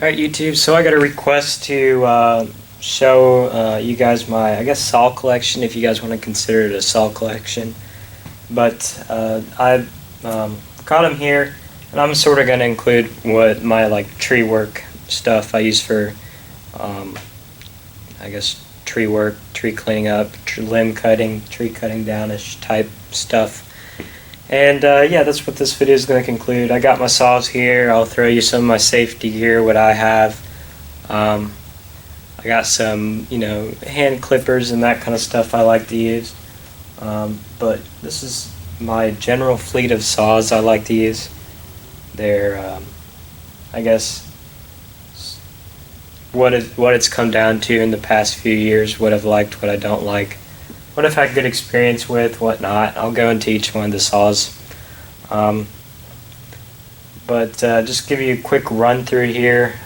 Alright YouTube, so I got a request to show you guys my, I guess, saw collection, if you guys want to consider it a saw collection. But I've got them here, and I'm sort of going to include what my tree work stuff I use for, I guess, tree work, tree cleaning up, limb cutting, tree cutting downish type stuff. And yeah, that's what this video is going to conclude. I got my saws here. I'll throw you some of my safety gear, what I have. I got some, hand clippers and that kind of stuff I like to use. But this is my general fleet of saws I like to use. They're, I guess, what it's come down to in the past few years, what I've liked, what I don't like. What I've had good experience with, what not. I'll go into each one of the saws. But just give you a quick run through here.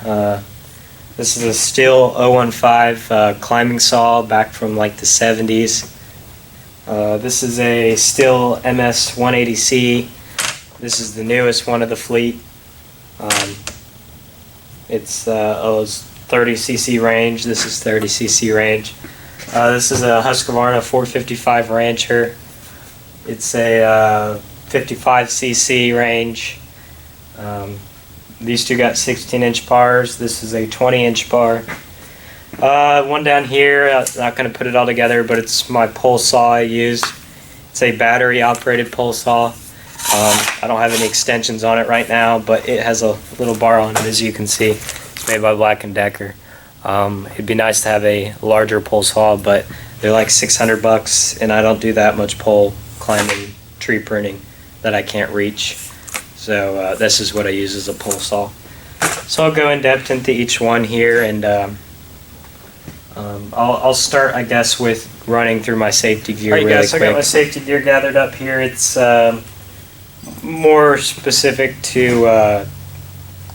This is a Stihl 015 climbing saw back from the 70s. This is a Stihl MS180C. This is the newest one of the fleet. It's 30cc range. This is 30cc range. This is a Husqvarna 455 Rancher. It's a 55cc range. These two got 16-inch bars. This is a 20-inch bar. One down here, I'm not going to put it all together, but it's my pole saw I used. It's a battery-operated pole saw. I don't have any extensions on it right now, but it has a little bar on it, as you can see. It's made by Black & Decker. It'd be nice to have a larger pole saw, but they're like $600, and I don't do that much pole climbing, tree pruning that I can't reach. So this is what I use as a pole saw. So I'll go in depth into each one here, and I'll start, I guess, with running through my safety gear really quick. I got my safety gear gathered up here. It's more specific to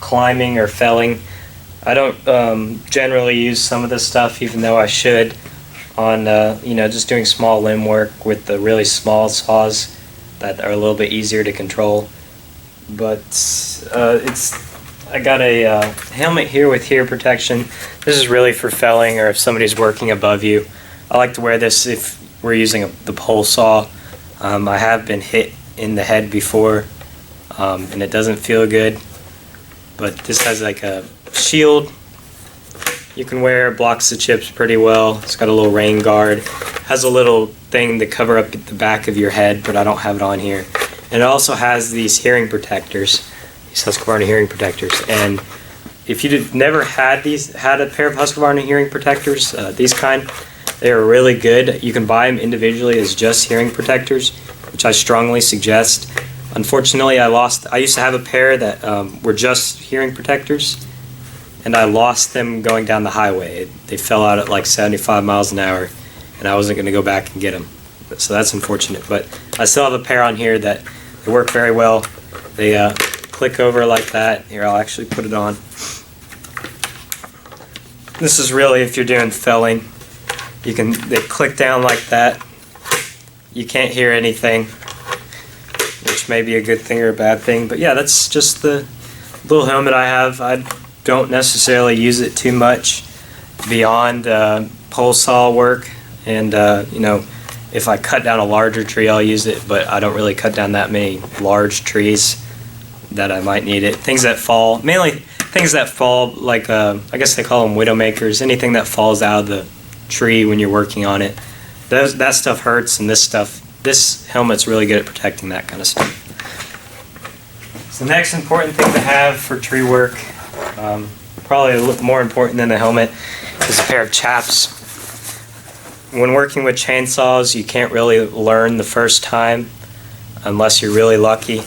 climbing or felling. I don't generally use some of this stuff, even though I should, on just doing small limb work with the really small saws that are a little bit easier to control. But I got a helmet here with hear protection. This is really for felling, or if somebody's working above you. I like to wear this if we're using the pole saw. I have been hit in the head before, and it doesn't feel good. But this has like a shield you can wear, blocks the chips pretty well. It's got a little rain guard, has a little thing to cover up the back of your head, but I don't have it on here. And it also has these hearing protectors, these Husqvarna hearing protectors. And if you've never had a pair of Husqvarna hearing protectors, these kind, they are really good. You can buy them individually as just hearing protectors, which I strongly suggest. Unfortunately, I used to have a pair that were just hearing protectors, and I lost them going down the highway. They fell out at like 75 miles an hour, and I wasn't going to go back and get them. So that's unfortunate, but I still have a pair on here that they work very well. They click over like that. Here, I'll actually put it on. This is really if you're doing felling. They click down like that. You can't hear anything, which may be a good thing or a bad thing. But yeah, that's just the little helmet I have. I don't necessarily use it too much beyond pole saw work, and if I cut down a larger tree, I'll use it, but I don't really cut down that many large trees that I might need it. Things that fall, mainly things that fall, like I guess they call them widowmakers. Anything that falls out of the tree when you're working on it, that stuff hurts, and this helmet's really good at protecting that kind of stuff. So the next important thing to have for tree work, probably a little more important than the helmet, is a pair of chaps. When working with chainsaws, you can't really learn the first time unless you're really lucky.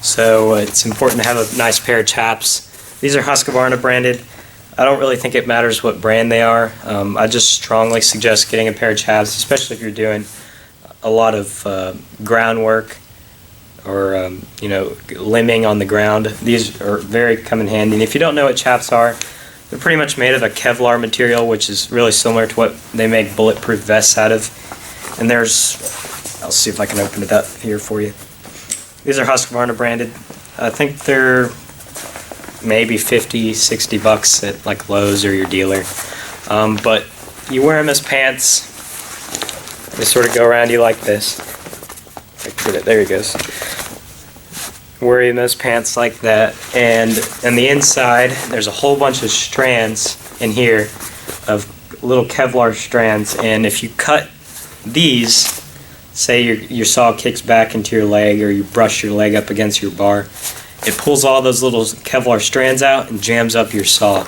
So it's important to have a nice pair of chaps. These are Husqvarna branded. I don't really think it matters what brand they are. I just strongly suggest getting a pair of chaps, especially if you're doing a lot of groundwork or limbing on the ground. These are very come in handy. And if you don't know what chaps are, they're pretty much made of a Kevlar material, which is really similar to what they make bulletproof vests out of. And I'll see if I can open it up here for you. These are Husqvarna branded. I think they're maybe 50, 60 bucks at like Lowe's or your dealer. But you wear them as pants. They sort of go around you like this. There he goes. Wear them as pants like that, and on the inside there's a whole bunch of strands in here of little Kevlar strands, and if you cut these, say your saw kicks back into your leg or you brush your leg up against your bar, it pulls all those little Kevlar strands out and jams up your saw.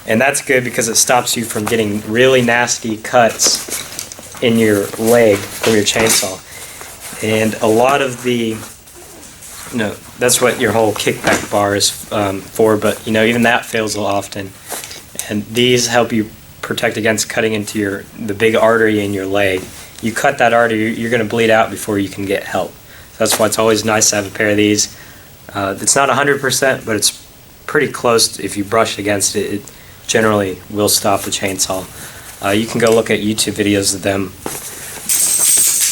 And that's good because it stops you from getting really nasty cuts in your leg from your chainsaw. And a lot of the, that's what your whole kickback bar is for, but even that fails often. And these help you protect against cutting into the big artery in your leg. You cut that artery, you're going to bleed out before you can get help. So that's why it's always nice to have a pair of these. It's not 100%, but it's pretty close. If you brush against it, it generally will stop the chainsaw. You can go look at YouTube videos of them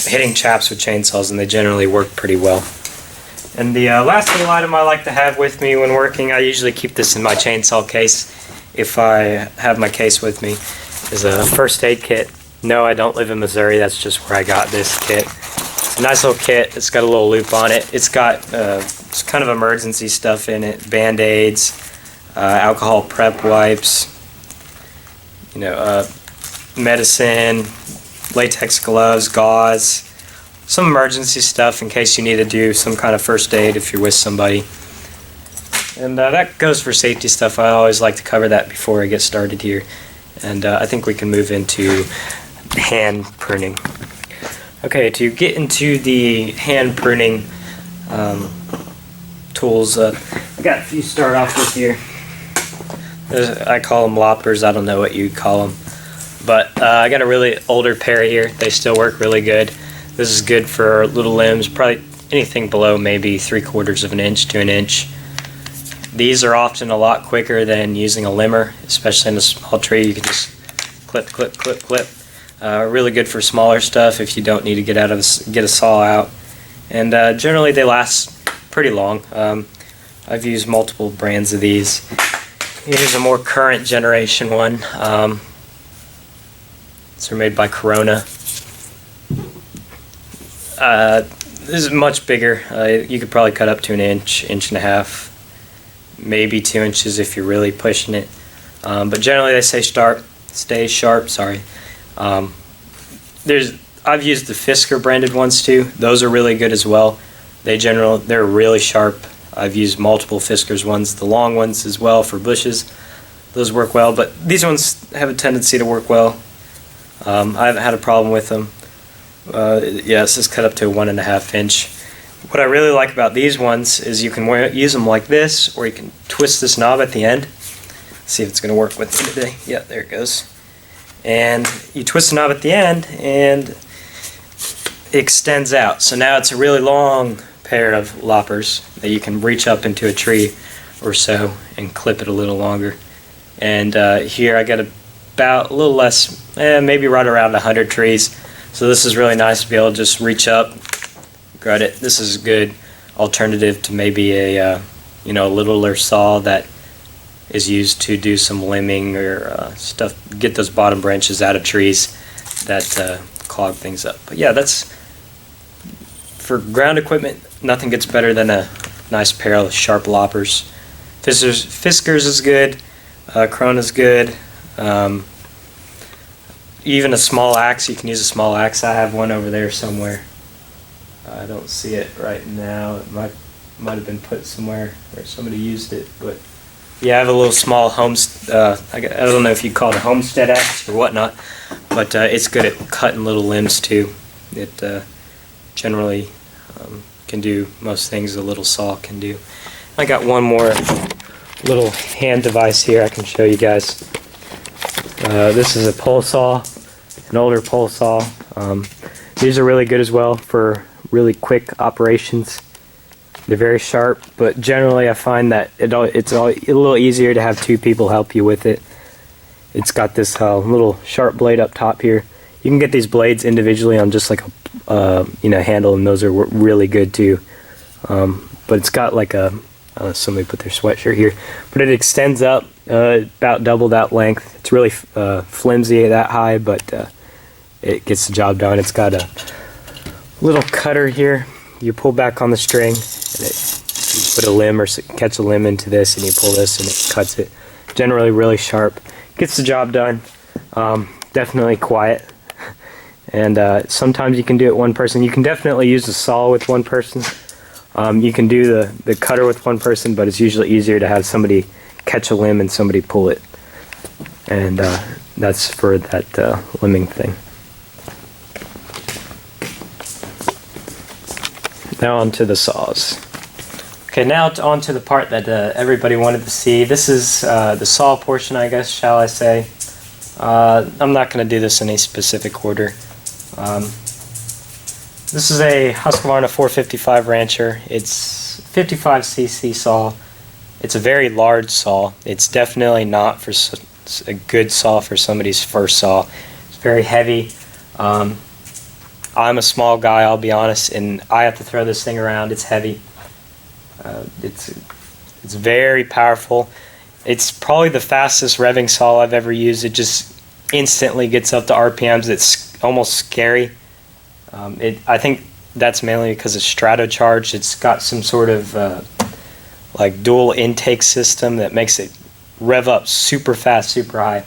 hitting chaps with chainsaws, and they generally work pretty well. And the last little item I like to have with me when working, I usually keep this in my chainsaw case if I have my case with me, is a first aid kit. No, I don't live in Missouri, that's just where I got this kit. It's a nice little kit, it's got a little loop on it. It's got it's kind of emergency stuff in it, Band-Aids, alcohol prep wipes, medicine, latex gloves, gauze, some emergency stuff in case you need to do some kind of first aid if you're with somebody. And that goes for safety stuff. I always like to cover that before I get started here. And I think we can move into hand pruning. Okay, to get into the hand pruning tools, I got a few to start off with here. I call them loppers, I don't know what you call them. But I got a really older pair here. They still work really good. This is good for little limbs, probably anything below maybe 3/4 of an inch to an inch. These are often a lot quicker than using a limber, especially in a small tree. You can just clip, clip, clip, clip. Really good for smaller stuff if you don't need to get a saw out. And generally they last pretty long. I've used multiple brands of these. Here's a more current generation one. These are made by Corona. This is much bigger. You could probably cut up to an inch, inch and a half, maybe 2 inches if you're really pushing it. But generally they stay sharp. Sorry. I've used the Fisker branded ones too. Those are really good as well. They're really sharp. I've used multiple Fiskers ones, the long ones as well for bushes. Those work well, but these ones have a tendency to work well. I haven't had a problem with them. Yeah, this is cut up to a 1.5 inch. What I really like about these ones is you can use them like this, or you can twist this knob at the end. See if it's going to work with me today. Yeah, there it goes. And you twist the knob at the end, and it extends out. So now it's a really long pair of loppers that you can reach up into a tree or so and clip it a little longer. And here I got about a little less, maybe right around 100 trees. So this is really nice to be able to just reach up, grab it. This is a good alternative to maybe a littler saw that is used to do some limbing or stuff, get those bottom branches out of trees that clog things up. But yeah, that's for ground equipment. Nothing gets better than a nice pair of sharp loppers. Fiskers is good. Corona's good. Even a small axe, you can use a small axe. I have one over there somewhere. I don't see it right now. It might have been put somewhere where somebody used it, but yeah, I have a little small I don't know if you call it a homestead axe or whatnot, but it's good at cutting little limbs too. It generally can do most things a little saw can do. I got one more little hand device here I can show you guys. This is a pole saw, an older pole saw. These are really good as well for really quick operations. They're very sharp, but generally I find that it's a little easier to have two people help you with it. It's got this little sharp blade up top here. You can get these blades individually on just like a handle, and those are really good too. But it's got like a Somebody put their sweatshirt here, but it extends up about double that length. It's really flimsy that high, but it gets the job done. It's got a little cutter here. You pull back on the string, and you put a limb or catch a limb into this, and you pull this, and it cuts it. Generally really sharp. Gets the job done. Definitely quiet. And sometimes you can do it one person. You can definitely use a saw with one person. You can do the cutter with one person, but it's usually easier to have somebody catch a limb and somebody pull it. And that's for that limbing thing. Now on to the saws. Okay, now on to the part that everybody wanted to see. This is the saw portion, I guess, shall I say. I'm not going to do this in any specific order. This is a Husqvarna 455 Rancher. It's 55cc saw. It's a very large saw. It's definitely not for a good saw for somebody's first saw. It's very heavy. I'm a small guy, I'll be honest, and I have to throw this thing around. It's heavy. It's very powerful. It's probably the fastest revving saw I've ever used. It just instantly gets up to RPMs. It's almost scary. I think that's mainly because it's stratocharged. It's got some sort of like dual intake system that makes it rev up super fast, super high.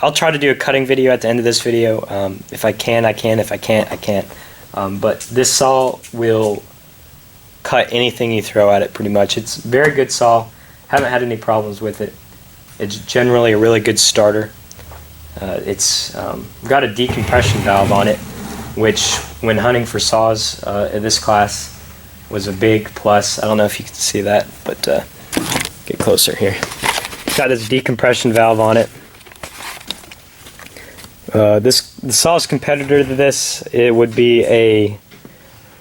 I'll try to do a cutting video at the end of this video. If I can, I can. If I can't, I can't. But this saw will cut anything you throw at it pretty much. It's a very good saw. Haven't had any problems with it. It's generally a really good starter. It's got a decompression valve on it, which when hunting for saws in this class was a big plus. I don't know if you can see that, but get closer here. Got this decompression valve on it. The saw's competitor to this, it would be a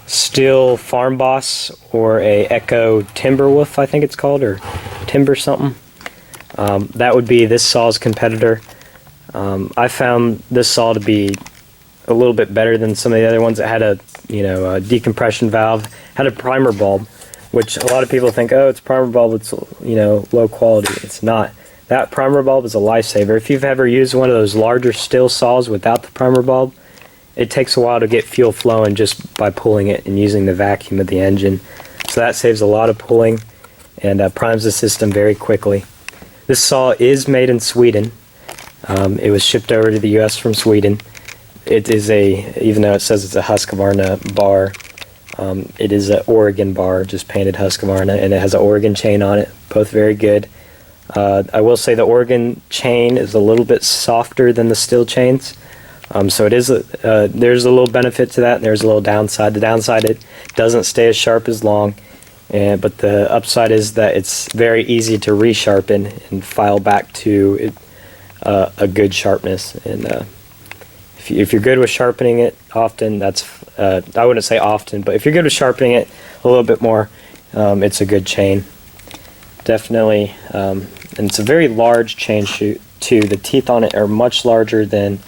Stihl Farm Boss or a Echo Timberwolf, I think it's called, or Timber something. That would be this saw's competitor. I found this saw to be a little bit better than some of the other ones that had a decompression valve, had a primer bulb, which a lot of people think, oh, it's primer bulb, it's low quality. It's not. That primer bulb is a lifesaver. If you've ever used one of those larger Stihl saws without the primer bulb, it takes a while to get fuel flowing just by pulling it and using the vacuum of the engine. So that saves a lot of pulling and primes the system very quickly. This saw is made in Sweden. It was shipped over to the US from Sweden. It is even though it says it's a Husqvarna bar, it is an Oregon bar, just painted Husqvarna, and it has an Oregon chain on it. Both very good. I will say the Oregon chain is a little bit softer than the Stihl chains, so it is there's a little benefit to that, and there's a little downside. The downside, it doesn't stay as sharp as long, but the upside is that it's very easy to resharpen and file back to a good sharpness. And if you're good with sharpening it often, that's I wouldn't say often, but if you're good with sharpening it a little bit more, it's a good chain. Definitely, and it's a very large chain shoot too. The teeth on it are much larger than,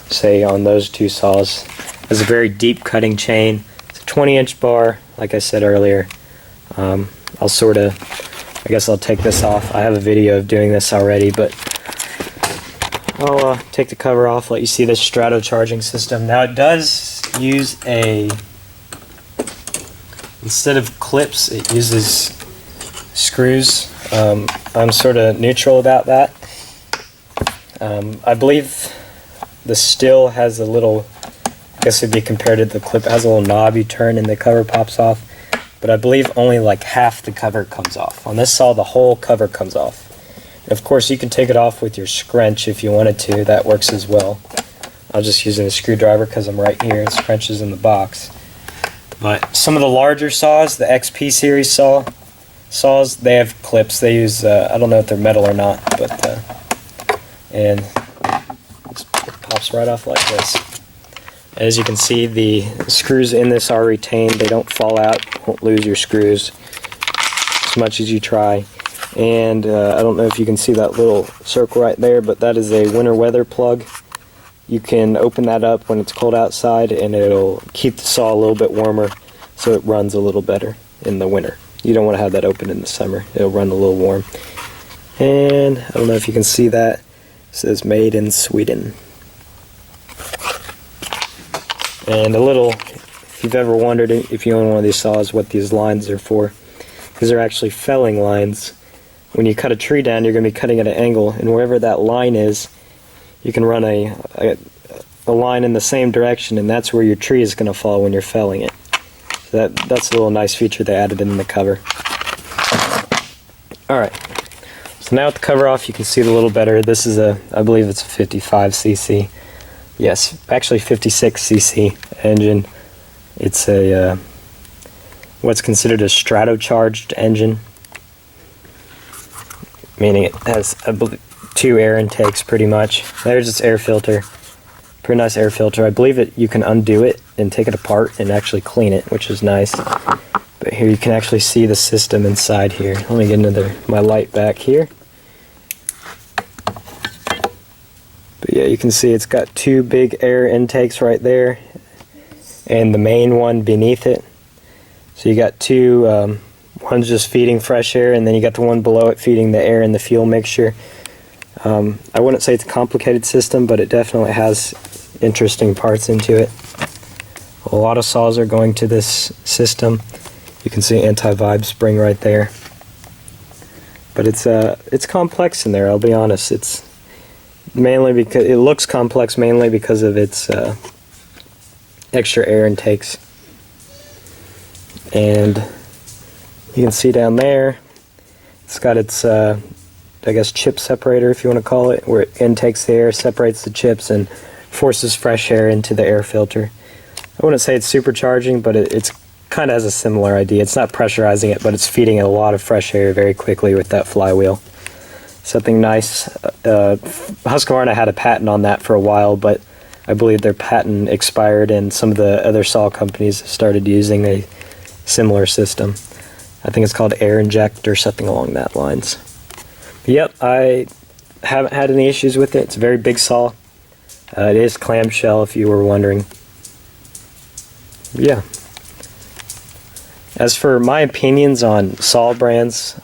say, on those two saws. It has a very deep cutting chain. It's a 20-inch bar, like I said earlier. I guess I'll take this off. I have a video of doing this already, but I'll take the cover off, let you see this stratocharging system. Now it does use instead of clips, it uses screws. I'm sort of neutral about that. I believe the Stihl has a little, I guess it'd be compared to the clip, it has a little knob you turn and the cover pops off, but I believe only like half the cover comes off. On this saw, the whole cover comes off. And of course, you can take it off with your scrunch if you wanted to. That works as well. I'm just using a screwdriver because I'm right here. The scrunch is in the box. But some of the larger saws, the XP series saws, they have clips. They use, I don't know if they're metal or not, but and it pops right off like this. As you can see, the screws in this are retained. They don't fall out. You won't lose your screws as much as you try. And I don't know if you can see that little circle right there, but that is a winter weather plug. You can open that up when it's cold outside, and it'll keep the saw a little bit warmer, so it runs a little better in the winter. You don't want to have that open in the summer. It'll run a little warm. And I don't know if you can see that. It says made in Sweden. And a little, if you've ever wondered if you own one of these saws what these lines are for, because they're actually felling lines. When you cut a tree down, you're going to be cutting at an angle, and wherever that line is, you can run a line in the same direction, and that's where your tree is going to fall when you're felling it. So that's a little nice feature they added in the cover. Alright, so now with the cover off, you can see it a little better. This is I believe it's a 55cc. Yes, actually 56cc engine. It's a what's considered a stratocharged engine, meaning it has, I believe, 2 air intakes pretty much. There's its air filter. Pretty nice air filter. I believe you can undo it and take it apart and actually clean it, which is nice. But here you can actually see the system inside here. Let me get another my light back here. But yeah, you can see it's got 2 big air intakes right there, and the main one beneath it. So you got 2, one's just feeding fresh air, and then you got the one below it feeding the air and the fuel mixture. I wouldn't say it's a complicated system, but it definitely has interesting parts into it. A lot of saws are going to this system. You can see anti-vibe spring right there. But it's complex in there, I'll be honest. It's mainly because it looks complex mainly because of its extra air intakes. And you can see down there, it's got its I guess chip separator, if you want to call it, where it intakes the air, separates the chips, and forces fresh air into the air filter. I wouldn't say it's supercharging, but it's kind of has a similar idea. It's not pressurizing it, but it's feeding a lot of fresh air very quickly with that flywheel. Something nice. Husqvarna had a patent on that for a while, but I believe their patent expired, and some of the other saw companies started using a similar system. I think it's called air inject or something along that lines. Yep, I haven't had any issues with it. It's a very big saw. It is clamshell, if you were wondering. Yeah. As for my opinions on saw brands,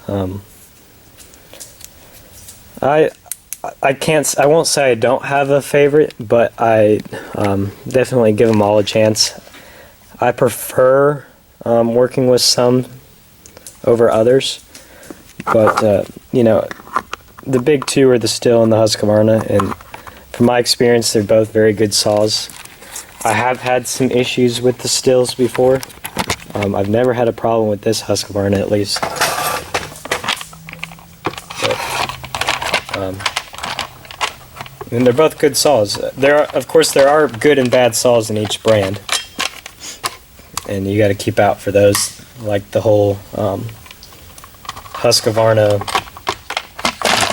I won't say I don't have a favorite, but I definitely give them all a chance. I prefer working with some over others, but you know, the big 2 are the Stihl and the Husqvarna, and from my experience, they're both very good saws. I have had some issues with the Stihls before. I've never had a problem with this Husqvarna, at least. But, and they're both good saws. Of course, there are good and bad saws in each brand, and you got to keep out for those, like the whole Husqvarna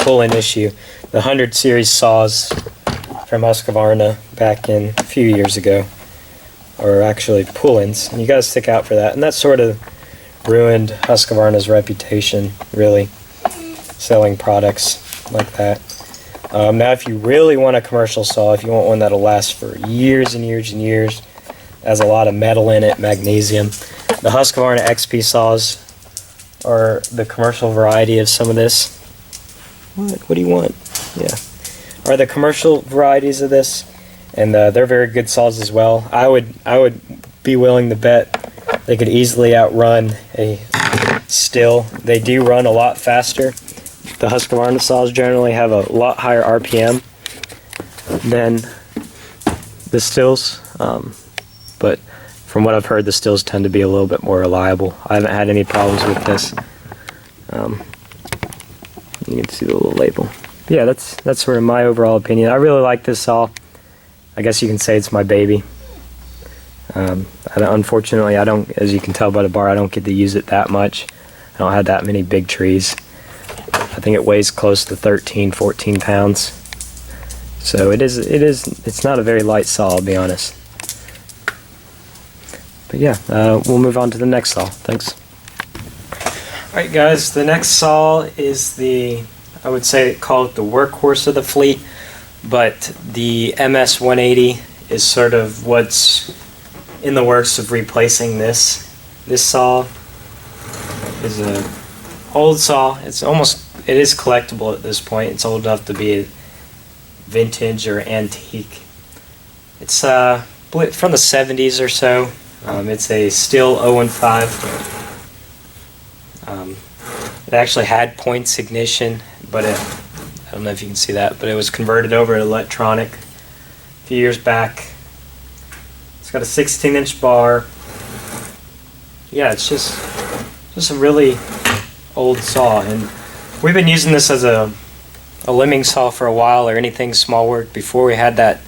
pull-in issue. The 100 series saws from Husqvarna back in a few years ago are actually pull-ins, and you got to stick out for that. And that sort of ruined Husqvarna's reputation, really, selling products like that. Now, if you really want a commercial saw, if you want one that'll last for years and years and years, has a lot of metal in it, magnesium, the Husqvarna XP saws are the commercial variety of some of this. What do you want? Yeah. Are the commercial varieties of this, and they're very good saws as well. I would be willing to bet they could easily outrun a Stihl. They do run a lot faster. The Husqvarna saws generally have a lot higher RPM than the Stihls, but from what I've heard, the Stihls tend to be a little bit more reliable. I haven't had any problems with this. You can see the little label. Yeah, that's sort of my overall opinion. I really like this saw. I guess you can say it's my baby. Unfortunately, I don't, as you can tell by the bar, I don't get to use it that much. I don't have that many big trees. I think it weighs close to 13, 14 pounds. So it's not a very light saw, I'll be honest. But yeah, we'll move on to the next saw. Thanks. Alright guys, the next saw is I would say call it the workhorse of the fleet, but the MS180 is sort of what's in the works of replacing this saw. is a old saw. It is collectible at this point. It's old enough to be vintage or antique. It's from the 70s or so. It's a Stihl 015. It actually had points ignition, but I don't know if you can see that, but it was converted over to electronic a few years back. It's got a 16-inch bar. Yeah, it's just a really old saw, and we've been using this as a limbing saw for a while, or anything small work. Before we had that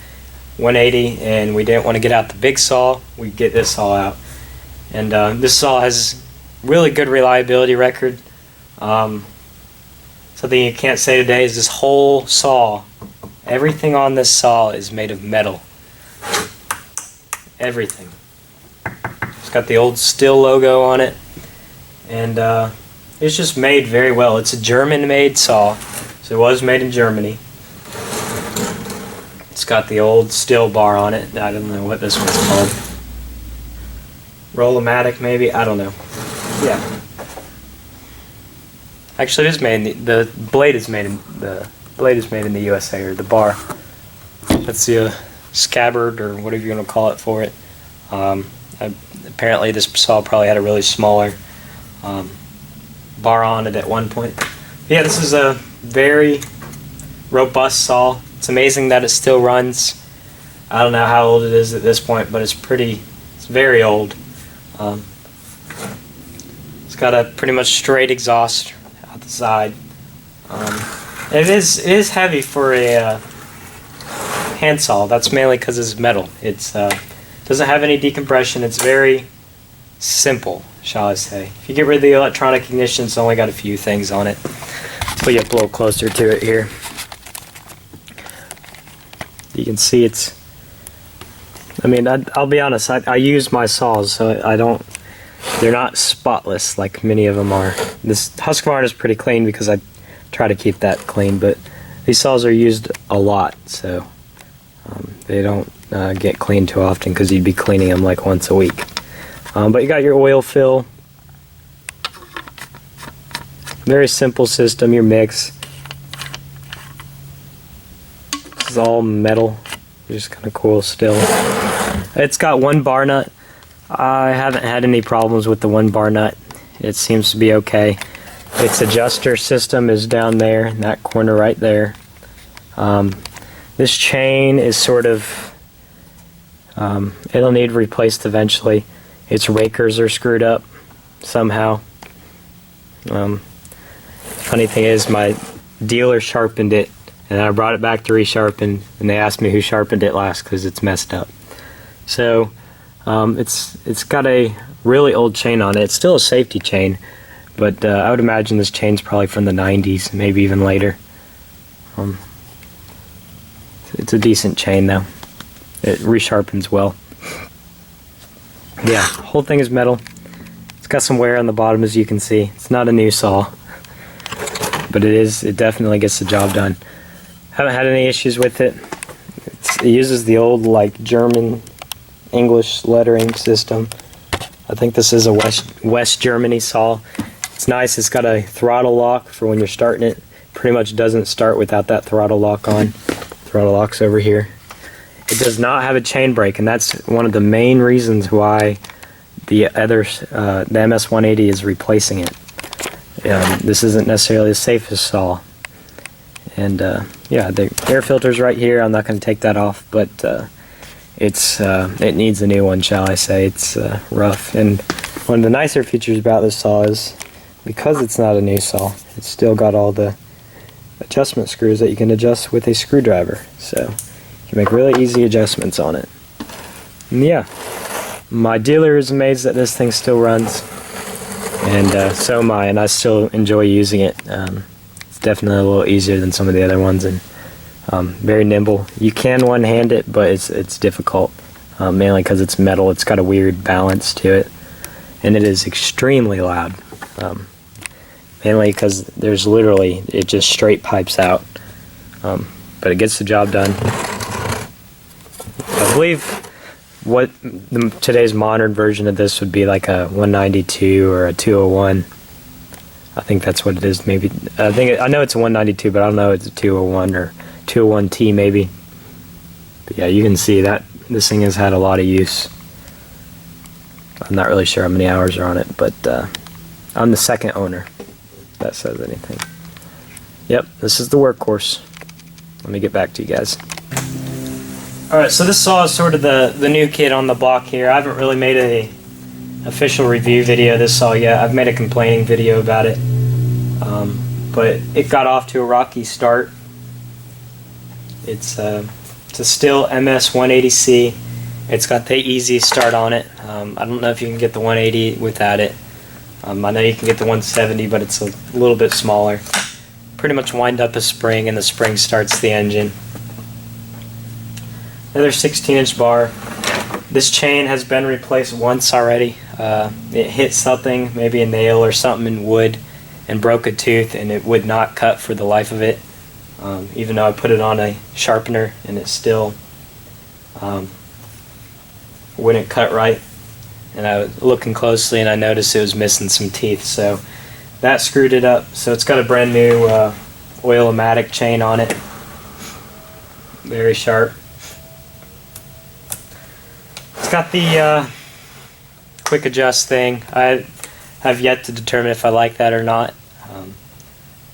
180 and we didn't want to get out the big saw, we'd get this saw out. And this saw has really good reliability record. Something you can't say today is this whole saw, everything on this saw is made of metal. Everything. It's got the old Stihl logo on it, and it's just made very well. It's a German-made saw, so it was made in Germany. It's got the old Stihl bar on it. I don't know what this one's called. Roll-o-matic, maybe? I don't know. Yeah. Actually, it is made in the blade is made in the USA, or the bar. That's the scabbard, or whatever you're gonna call it, for it. Apparently, this saw probably had a really smaller bar on it at one point. Yeah, this is a very robust saw. It's amazing that it still runs. I don't know how old it is at this point, but it's very old. It's got a pretty much straight exhaust out the side. It is heavy for a hand saw. That's mainly because it's metal. It doesn't have any decompression. It's very simple, shall I say. If you get rid of the electronic ignition, it's only got a few things on it. Put you up a little closer to it here. You can see I'll be honest, I use my saws, so they're not spotless like many of them are. This Husqvarna is pretty clean because I try to keep that clean, but these saws are used a lot, so they don't get cleaned too often, because you'd be cleaning them like once a week. But you got your oil fill. Very simple system, your mix. This is all metal, just kind of cool still. It's got one bar nut. I haven't had any problems with the one bar nut. It seems to be okay. Its adjuster system is down there, in that corner right there. This chain is sort of, it'll need replaced eventually. Its rakers are screwed up somehow. Funny thing is, my dealer sharpened it, and I brought it back to resharpen, and they asked me who sharpened it last because it's messed up. So it's got a really old chain on it. It's still a safety chain, but I would imagine this chain's probably from the 90s, maybe even later. It's a decent chain though. It resharpens well. Yeah, whole thing is metal. It's got some wear on the bottom, as you can see. It's not a new saw, but it definitely gets the job done. Haven't had any issues with it. It uses the old German English lettering system. I think this is a West Germany saw. It's nice. It's got a throttle lock for when you're starting it. Pretty much doesn't start without that throttle lock on. Throttle lock's over here. It does not have a chain brake, and that's one of the main reasons why the MS180 is replacing it. This isn't necessarily the safest saw. And yeah, the air filter's right here. I'm not going to take that off, but it needs a new one, shall I say. It's rough. And one of the nicer features about this saw is, because it's not a new saw, it's still got all the adjustment screws that you can adjust with a screwdriver. So you can make really easy adjustments on it. And yeah, my dealer is amazed that this thing still runs, and so am I, and I still enjoy using it. It's definitely a little easier than some of the other ones, and very nimble. You can one-hand it, but it's difficult, mainly because it's metal. It's got a weird balance to it, and it is extremely loud, mainly because there's literally, it just straight pipes out, but it gets the job done. I believe today's modern version of this would be like a 192 or a 201, think that's what it is. Maybe I know it's a 192, but I don't know if it's a 201 or 201T maybe. But yeah, you can see that this thing has had a lot of use. I'm not really sure how many hours are on it, but I'm the second owner, if that says anything. Yep, this is the workhorse. Let me get back to you guys. Alright, so this saw is sort of the new kid on the block here. I haven't really made a official review video of this saw yet. I've made a complaining video about it. But it got off to a rocky start. It's a Stihl MS180C. It's got the easy start on it. I don't know if you can get the 180 without it. I know you can get the 170, but it's a little bit smaller. Pretty much wind up a spring, and the spring starts the engine. Another 16-inch bar. This chain has been replaced once already. It hit something, maybe a nail or something in wood, and broke a tooth, and it would not cut for the life of it. Even though I put it on a sharpener, and it still wouldn't cut right. And I was looking closely, and I noticed it was missing some teeth, so that screwed it up. So it's got a brand new oil-o-matic chain on it. Very sharp. It's got the quick adjust thing. I have yet to determine if I like that or not.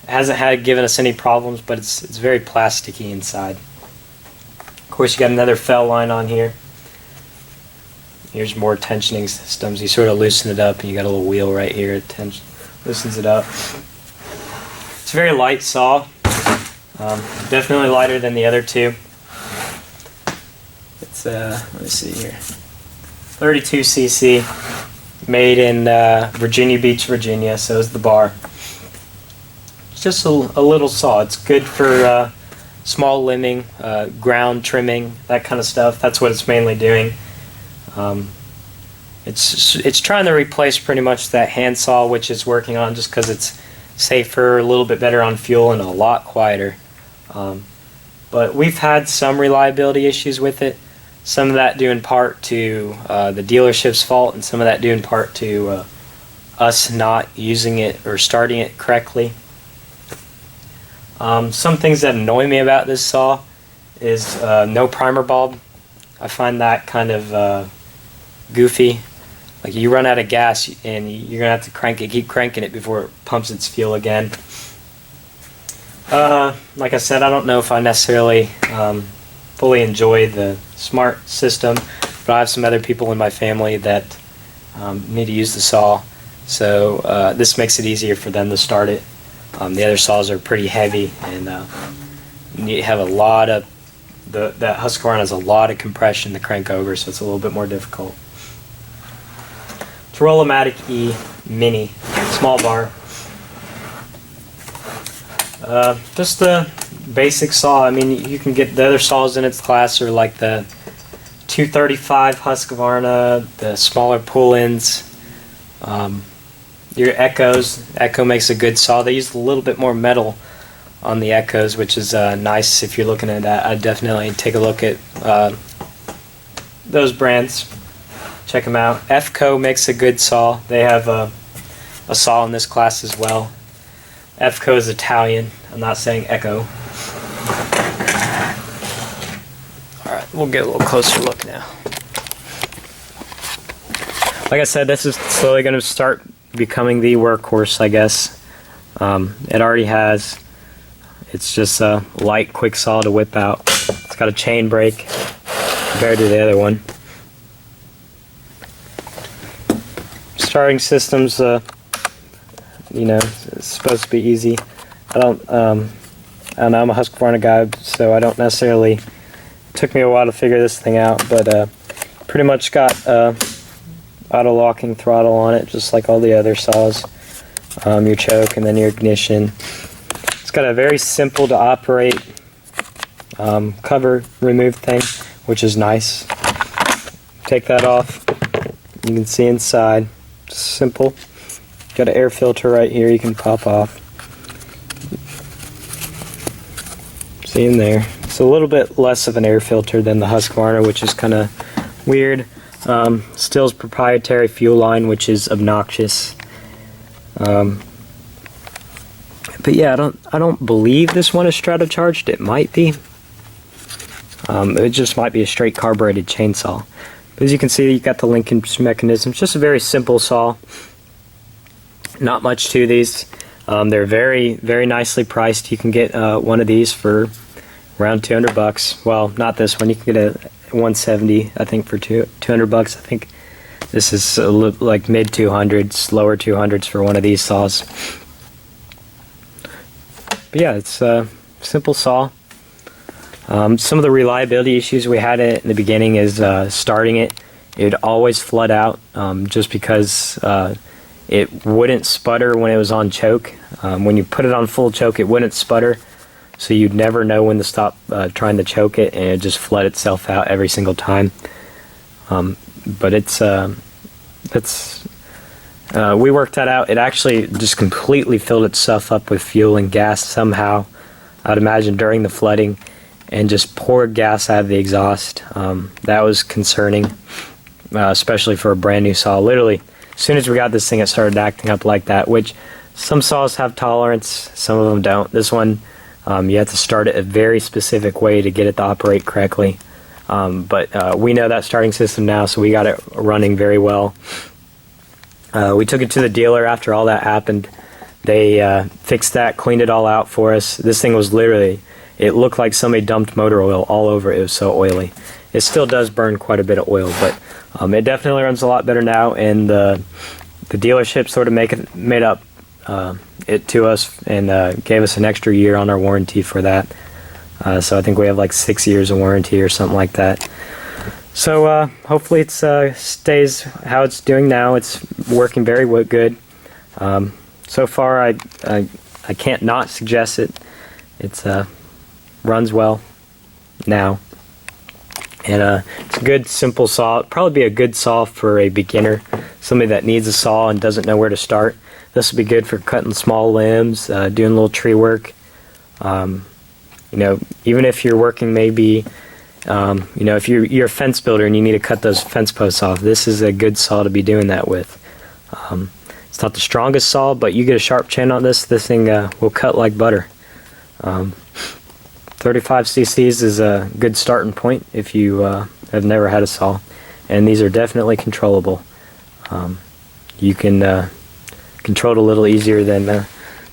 It hasn't given us any problems, but it's very plasticky inside. Of course, you got another fell line on here. Here's more tensioning systems. You sort of loosen it up, and you got a little wheel right here. It loosens it up. It's a very light saw. Definitely lighter than the other two. It's let me see here. 32cc, made in Virginia Beach, Virginia. So is the bar. It's just a little saw. It's good for small limbing, ground trimming, that kind of stuff. That's what it's mainly doing. It's trying to replace pretty much that handsaw, which it's working on, just because it's safer, a little bit better on fuel, and a lot quieter. But we've had some reliability issues with it. Some of that due in part to the dealership's fault, and some of that due in part to us not using it or starting it correctly. Some things that annoy me about this saw is no primer bulb. I find that kind of goofy. Like, you run out of gas and you're gonna have to keep cranking it before it pumps its fuel again. Like I said, I don't know if I necessarily fully enjoy the smart system, but I have some other people in my family that need to use the saw, so this makes it easier for them to start it. The other saws are pretty heavy, and you have a lot of that Husqvarna has a lot of compression to crank over, so it's a little bit more difficult. It's Roll-O-Matic E Mini, small bar. Just the basic saw. I mean, you can get the other saws in its class are like the 235 Husqvarna, the smaller pull-ins, your Echoes. Echo makes a good saw. They use a little bit more metal on the Echoes, which is nice. If you're looking at that, I'd definitely take a look at those brands. Check them out. FCO makes a good saw. They have a saw in this class as well. FCO is Italian. I'm not saying Echo. Alright, we'll get a little closer look now. Like I said, this is slowly going to start becoming the workhorse, I guess. It already has. It's just a light, quick saw to whip out. It's got a chain brake compared to the other one. Starting systems, you know, it's supposed to be easy. I don't know, I'm a Husqvarna guy, so I don't necessarily, it took me a while to figure this thing out, but pretty much got auto locking throttle on it, just like all the other saws. Your choke and then your ignition. It's got a very simple to operate cover remove thing, which is nice. Take that off, you can see inside. Simple. Got an air filter right here you can pop off. See in there. It's a little bit less of an air filter than the Husqvarna, which is kind of weird. Stihl's proprietary fuel line, which is obnoxious. But yeah, I don't believe this one is strato charged. It might be. It just might be a straight carbureted chainsaw. But as you can see, you've got the linkage mechanism. It's just a very simple saw. Not much to these. They're very, very nicely priced. You can get one of these for around 200 bucks. Well, not this one. You can get a 170, I think, for 200 bucks. I think this is like mid 200s, lower 200s for one of these saws. But yeah, it's a simple saw. Some of the reliability issues we had in the beginning is starting it. It'd always flood out just because it wouldn't sputter when it was on choke. When you put it on full choke, it wouldn't sputter, so you'd never know when to stop trying to choke it, and it just flood itself out every single time. But we worked that out. It actually just completely filled itself up with fuel and gas somehow, I'd imagine during the flooding, and just poured gas out of the exhaust. That was concerning, especially for a brand new saw. Literally, as soon as we got this thing, it started acting up like that, which some saws have tolerance, some of them don't. This one, you have to start it a very specific way to get it to operate correctly. But we know that starting system now, so we got it running very well. We took it to the dealer after all that happened. They fixed that, cleaned it all out for us. This thing was literally, it looked like somebody dumped motor oil all over it. It was so oily. It still does burn quite a bit of oil, but it definitely runs a lot better now, and the dealership sort of made up it to us and gave us an extra year on our warranty for that. So I think we have like 6 years of warranty or something like that. So hopefully it stays how it's doing now. It's working very good. So far I can't not suggest it. It's runs well now, and it's a good simple saw. It'd probably be a good saw for a beginner, somebody that needs a saw and doesn't know where to start. This would be good for cutting small limbs, doing a little tree work. You know, even if you're working maybe, you know, if you're a fence builder and you need to cut those fence posts off, this is a good saw to be doing that with. It's not the strongest saw, but you get a sharp chin on this thing will cut like butter. 35 cc's is a good starting point if you have never had a saw, and these are definitely controllable. You can control it a little easier than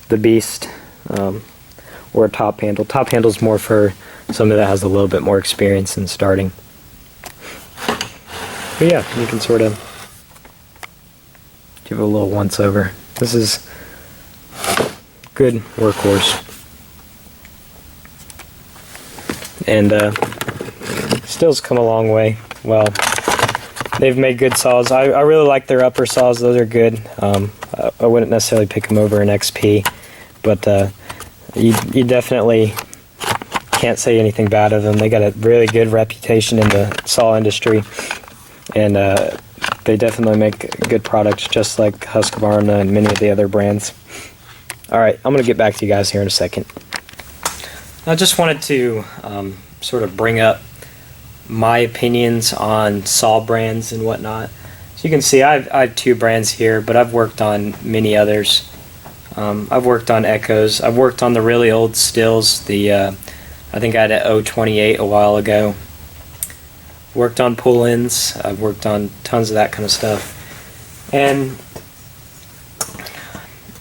the Beast or a top handle. Top handle is more for somebody that has a little bit more experience in starting. But yeah, you can sort of give it a little once over. This is good workhorse. And Stihl's come a long way. Well, they've made good saws. I really like their upper saws. Those are good. I wouldn't necessarily pick them over an XP, but you definitely can't say anything bad of them. They got a really good reputation in the saw industry, and they definitely make good products, just like Husqvarna and many of the other brands. Alright, I'm going to get back to you guys here in a second. I just wanted to sort of bring up my opinions on saw brands and whatnot. So you can see I have two brands here, but I've worked on many others. I've worked on Echoes. I've worked on the really old Stihls. I think I had an 028 a while ago. Worked on pull-ins. I've worked on tons of that kind of stuff. And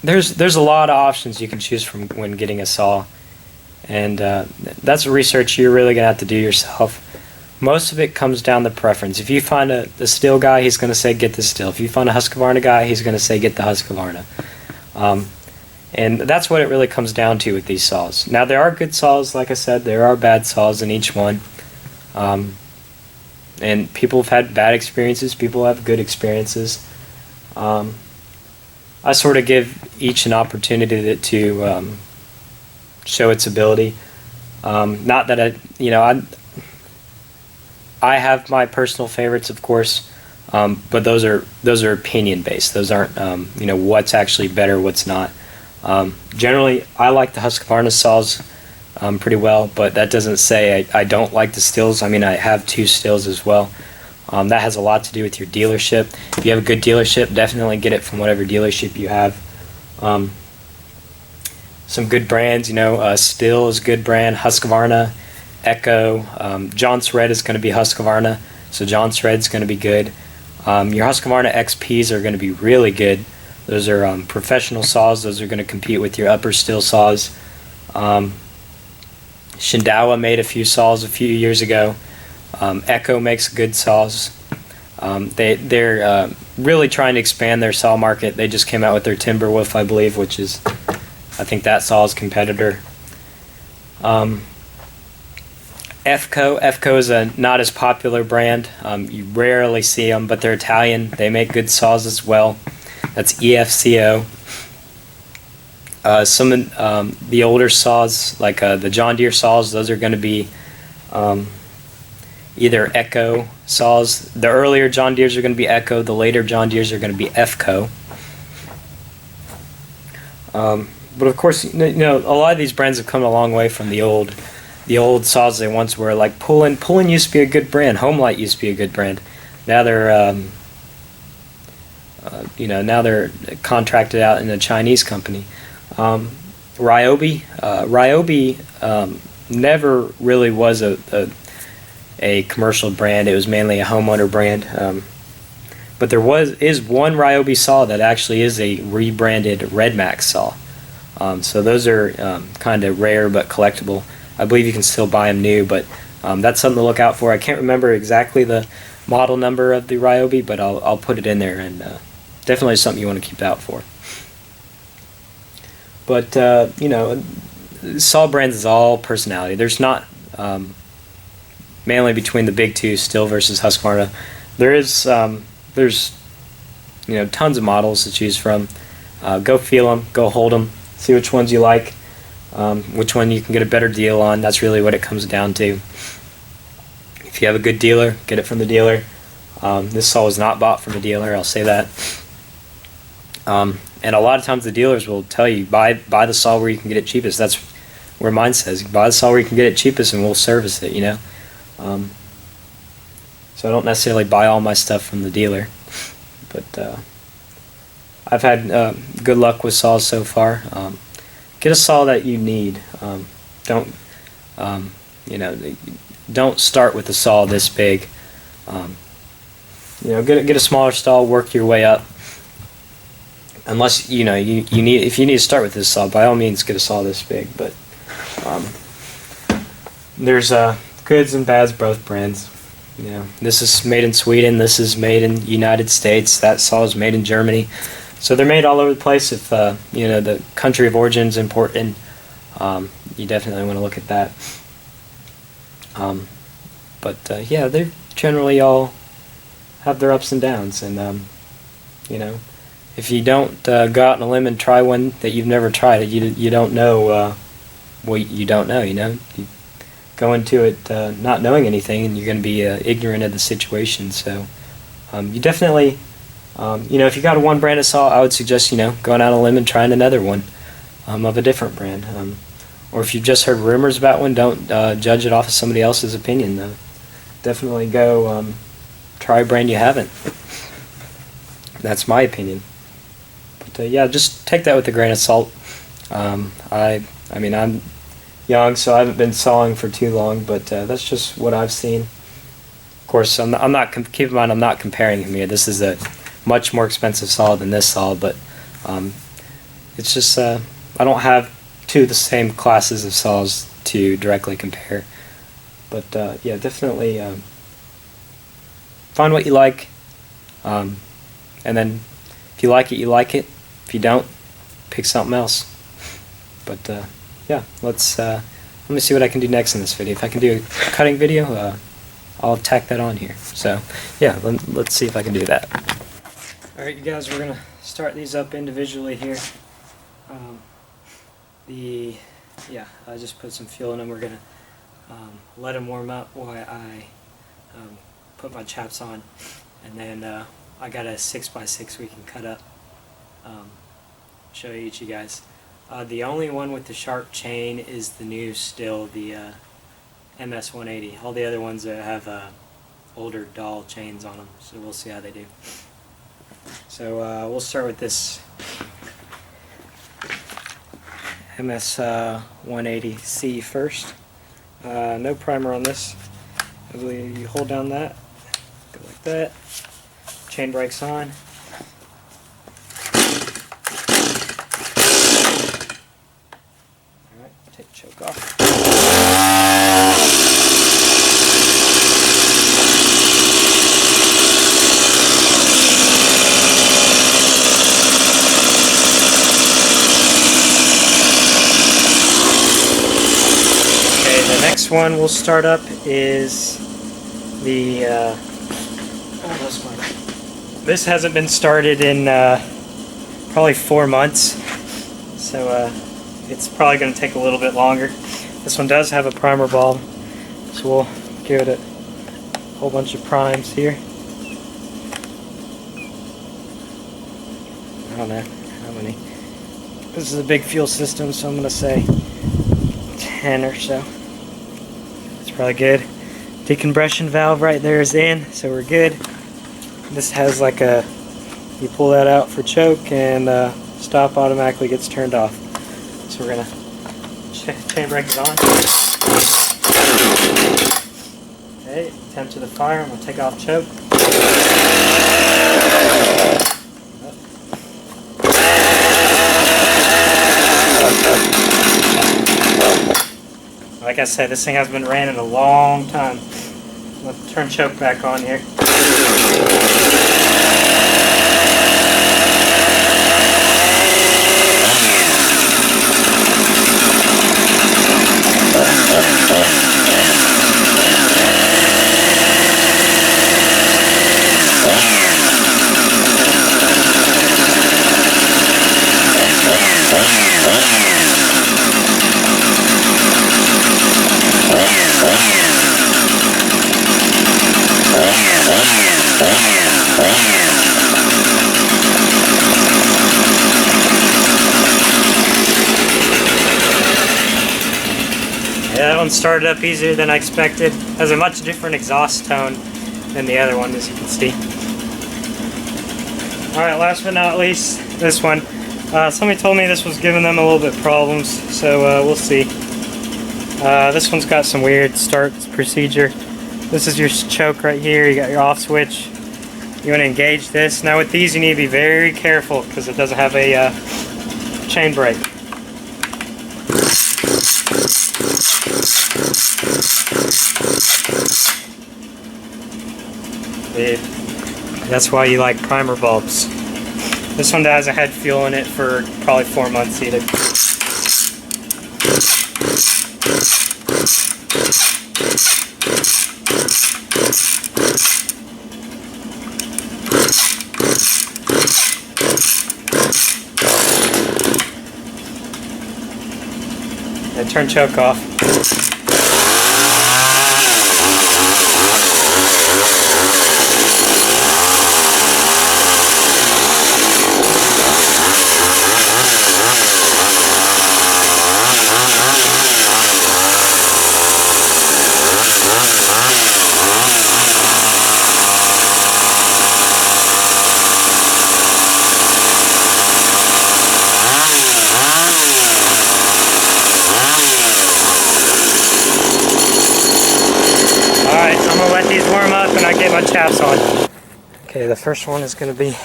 there's a lot of options you can choose from when getting a saw. And that's research you're really going to have to do yourself. Most of it comes down to preference. If you find the Stihl guy, he's going to say get the Stihl. If you find a Husqvarna guy, he's going to say get the Husqvarna. And that's what it really comes down to with these saws. Now there are good saws, like I said, there are bad saws in each one. And people have had bad experiences, people have good experiences. I sort of give each an opportunity to show its ability. Not that I have my personal favorites, of course, but those are opinion based. Those aren't what's actually better, what's not. Generally, I like the Husqvarna saws pretty well, but that doesn't say I don't like the Stihls. I mean, I have two Stihls as well. That has a lot to do with your dealership. If you have a good dealership, definitely get it from whatever dealership you have. some good brands. Stihl is a good brand. Husqvarna, Echo, John Thread is going to be Husqvarna, so John Thread's going to be good. Your Husqvarna XPs are going to be really good. Those are professional saws. Those are going to compete with your upper Stihl saws. Shindawa made a few saws a few years ago. Echo makes good saws. They're really trying to expand their saw market. They just came out with their Timberwolf, I believe, which is, I think, that saw's competitor. FCO is a not as popular brand. You rarely see them, but they're Italian. They make good saws as well. That's EFCO. Some of the older saws, like the John Deere saws, those are going to be either Echo saws. The earlier John Deeres are going to be Echo. The later John Deeres are going to be FCO. But of course, a lot of these brands have come a long way from the old saws they once were. Like Pullen used to be a good brand. Homelight used to be a good brand. Now they're now they're contracted out in a Chinese company. Ryobi never really was a commercial brand. It was mainly a homeowner brand. But there is one Ryobi saw that actually is a rebranded RedMax saw. So those are kind of rare but collectible. I believe you can still buy them new, but that's something to look out for. I can't remember exactly the model number of the Ryobi, but I'll put it in there, and definitely something you want to keep out for. But saw brands is all personality. There's not mainly between the big two, Stihl versus Husqvarna. There's tons of models to choose from. Go feel them, go hold them, see which ones you like, which one you can get a better deal on. That's really what it comes down to. If you have a good dealer, get it from the dealer. This saw was not bought from a dealer, I'll say that. And a lot of times the dealers will tell you, buy the saw where you can get it cheapest. That's where mine says, buy the saw where you can get it cheapest and we'll service it, So I don't necessarily buy all my stuff from the dealer. But I've had good luck with saws so far. Get a saw that you need. Don't start with a saw this big. Get a smaller saw, work your way up. Unless if you need to start with this saw, by all means get a saw this big. But there's goods and bads, both brands. This is made in Sweden. This is made in the United States. That saw is made in Germany. So they're made all over the place. If the country of origin is important, you definitely want to look at that. Yeah, they generally all have their ups and downs, and if you don't go out on a limb and try one that you've never tried, you don't know what you don't know. You go into it not knowing anything, and you're going to be ignorant of the situation. So you definitely, if you got a one brand of saw, I would suggest going out on a limb and trying another one of a different brand. Or if you've just heard rumors about one, don't judge it off of somebody else's opinion. Definitely go try a brand you haven't. That's my opinion. But yeah, just take that with a grain of salt. I mean, I'm young, so I haven't been sawing for too long, but that's just what I've seen. Of course, I'm not. Keep in mind, I'm not comparing them here. This is a much more expensive saw than this saw, but it's just I don't have two of the same classes of saws to directly compare. But yeah, definitely find what you like, and then if you like it, you like it. If you don't, pick something else. But yeah, let me see what I can do next in this video. If I can do a cutting video, I'll tack that on here. So yeah, let's see if I can do that. Alright, you guys, we're gonna start these up individually here. I just put some fuel in them. We're gonna let them warm up while I put my chaps on, and then I got a 6x6 we can cut up. Show you guys. The only one with the sharp chain is the new Stihl, the MS180. All the other ones have older doll chains on them, so we'll see how they do. So we'll start with this MS180C first. No primer on this. I believe you hold down that, go like that, chain brake's on. Alright, take the choke off. The next one we'll start up is the this hasn't been started in probably 4 months, so it's probably going to take a little bit longer. This one does have a primer bulb, so we'll give it a whole bunch of primes here. I don't know how many. This is a big fuel system, so I'm going to say 10 or so. Probably good. Decompression valve right there is in, so we're good. This has like a, you pull that out for choke, and stop automatically gets turned off. So we're gonna chain brake is on. Okay, attempt to the fire. I'm gonna take off choke. Like I said, this thing hasn't been ran in a long time. Let's turn choke back on here. Yeah, that one started up easier than I expected. Has a much different exhaust tone than the other one, as you can see. Alright, last but not least, this one. Somebody told me this was giving them a little bit of problems, so we'll see. This one's got some weird start procedure. This is your choke right here, you got your off switch. You want to engage this. Now with these you need to be very careful because it doesn't have a chain brake. That's why you like primer bulbs. This one hasn't had fuel in it for probably 4 months either. And turn choke off. Alright, I'm going to let these warm up and I get my chaps on. Okay, the first one is going to be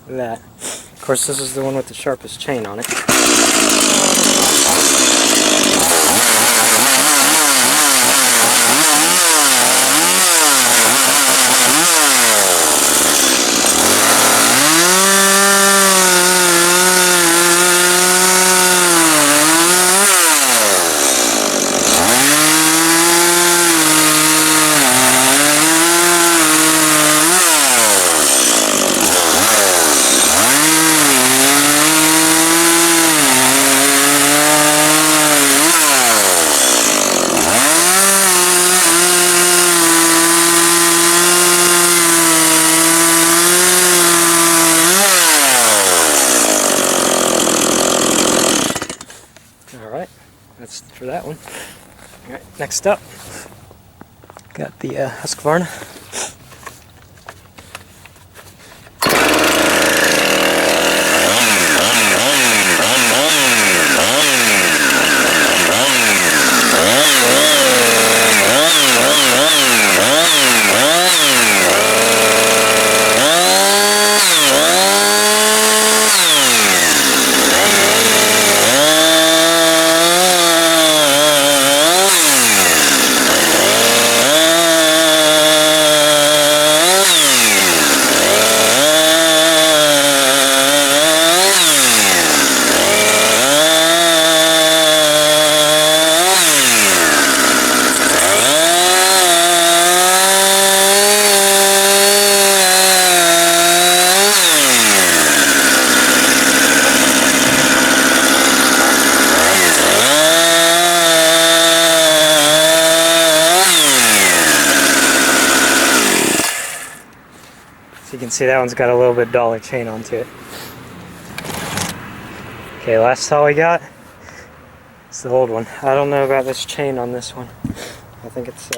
that. Of course, this is the one with the sharpest chain on it. Alright, that's for that one. Alright, next up, got the Husqvarna. can see that one's got a little bit duller chain onto it. Okay, last saw we got. It's the old one. I don't know about this chain on this one. I think it's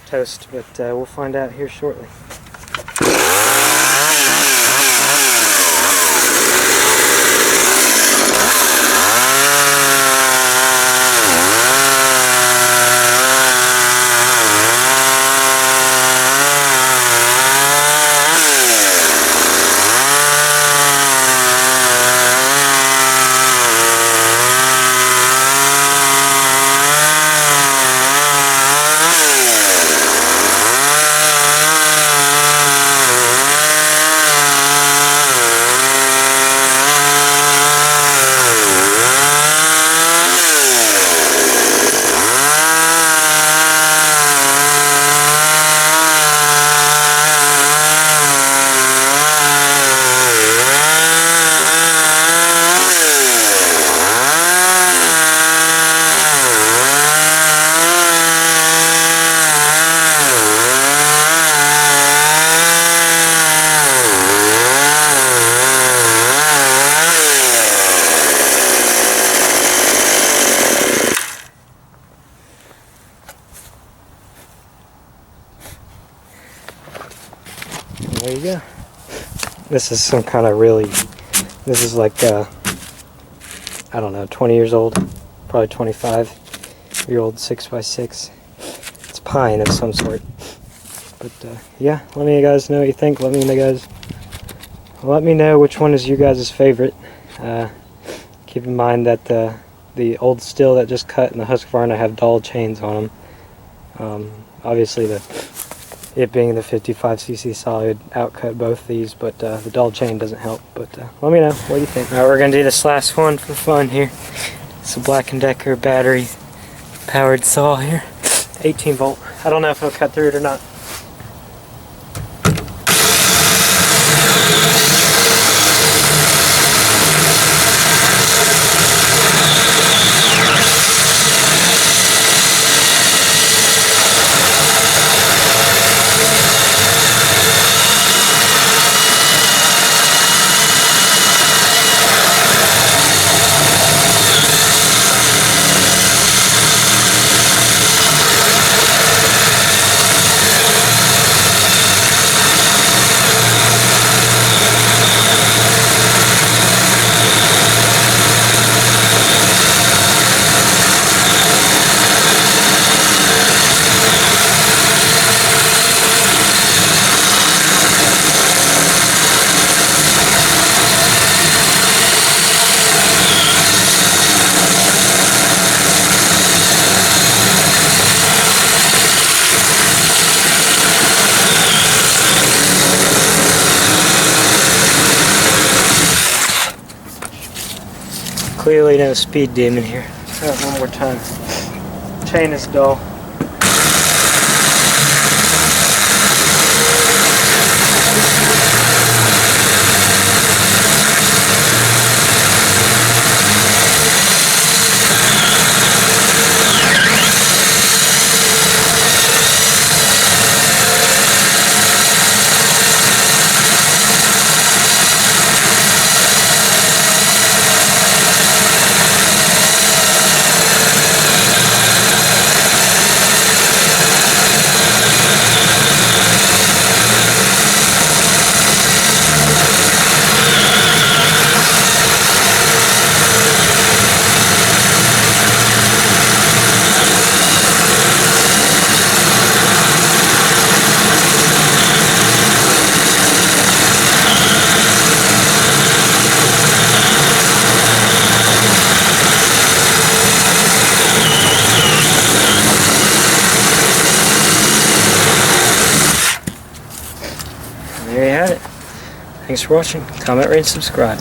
toast, but we'll find out here shortly. There you go. This is some kind of really, this is like, I don't know, 20 years old, probably 25-year-old 6x6. It's pine of some sort. But yeah, let me guys know what you think. Let me know which one is you guys' favorite. Keep in mind that the old Stihl that just cut and the Husqvarna have dull chains on them. Obviously it being the 55cc solid outcut both these, but the dull chain doesn't help. But let me know what you think. Alright, we're gonna do this last one for fun here. It's a Black & Decker battery powered saw here, 18 volt. I don't know if it'll cut through it or not. Clearly no speed demon here. Try it one more time. Chain is dull. There you have it. Thanks for watching. Comment, rate, and subscribe.